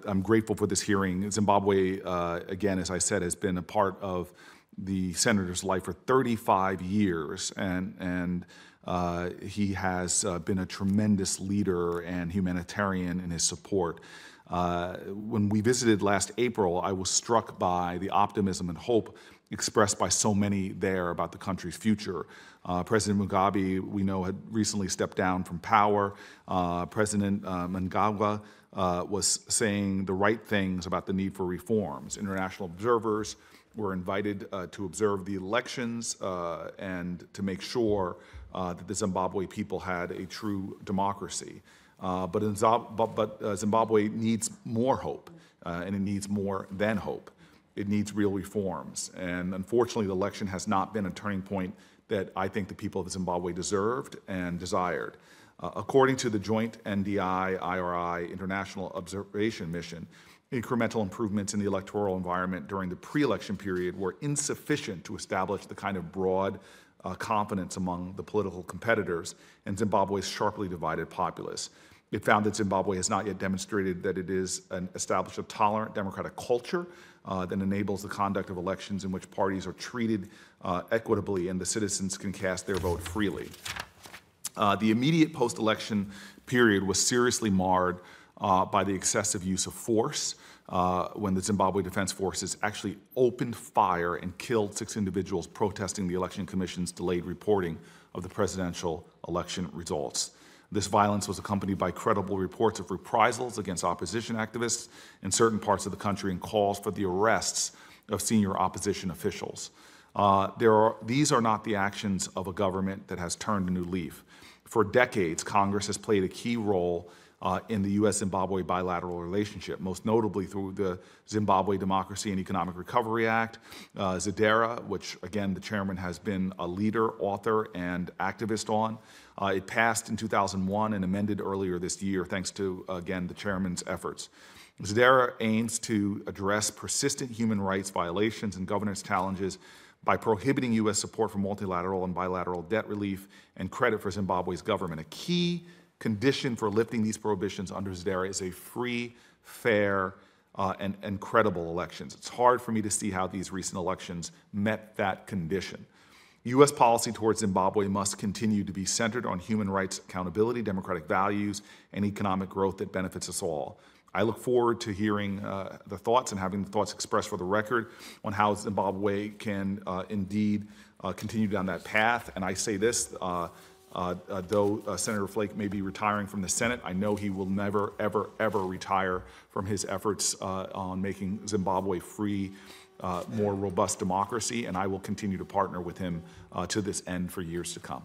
I'm grateful for this hearing. Zimbabwe, again, as I said, has been a part of the senator's life for 35 years, and he has been a tremendous leader and humanitarian in his support. When we visited last April, I was struck by the optimism and hope expressed by so many there about the country's future. President Mugabe, we know, had recently stepped down from power. President Mnangagwa was saying the right things about the need for reforms. International observers were invited to observe the elections and to make sure that the Zimbabwe people had a true democracy. But Zimbabwe needs more hope, and it needs more than hope. It needs real reforms. And unfortunately, the election has not been a turning point that I think the people of Zimbabwe deserved and desired. According to the joint NDI-IRI International Observation Mission, incremental improvements in the electoral environment during the pre-election period were insufficient to establish the kind of broad confidence among the political competitors and Zimbabwe's sharply divided populace. It found that Zimbabwe has not yet demonstrated that it is established a tolerant democratic culture that enables the conduct of elections in which parties are treated equitably and the citizens can cast their vote freely. The immediate post-election period was seriously marred by the excessive use of force when the Zimbabwe Defense Forces actually opened fire and killed 6 individuals protesting the Election Commission's delayed reporting of the presidential election results. This violence was accompanied by credible reports of reprisals against opposition activists in certain parts of the country and calls for the arrests of senior opposition officials. These are not the actions of a government that has turned a new leaf. For decades, Congress has played a key role in the U.S.-Zimbabwe bilateral relationship, most notably through the Zimbabwe Democracy and Economic Recovery Act, ZEDERA, which, again, the chairman has been a leader, author, and activist on. It passed in 2001 and amended earlier this year, thanks to, again, the chairman's efforts. ZEDERA aims to address persistent human rights violations and governance challenges by prohibiting U.S. support for multilateral and bilateral debt relief and credit for Zimbabwe's government. A key condition for lifting these prohibitions under ZEDERA is a free, fair, and credible elections. It's hard for me to see how these recent elections met that condition. U.S. policy towards Zimbabwe must continue to be centered on human rights accountability, democratic values, and economic growth that benefits us all. I look forward to hearing the thoughts and having the thoughts expressed for the record on how Zimbabwe can indeed continue down that path. And I say this, though Senator Flake may be retiring from the Senate, I know he will never, ever, ever retire from his efforts on making Zimbabwe free, more robust democracy, and I will continue to partner with him to this end for years to come.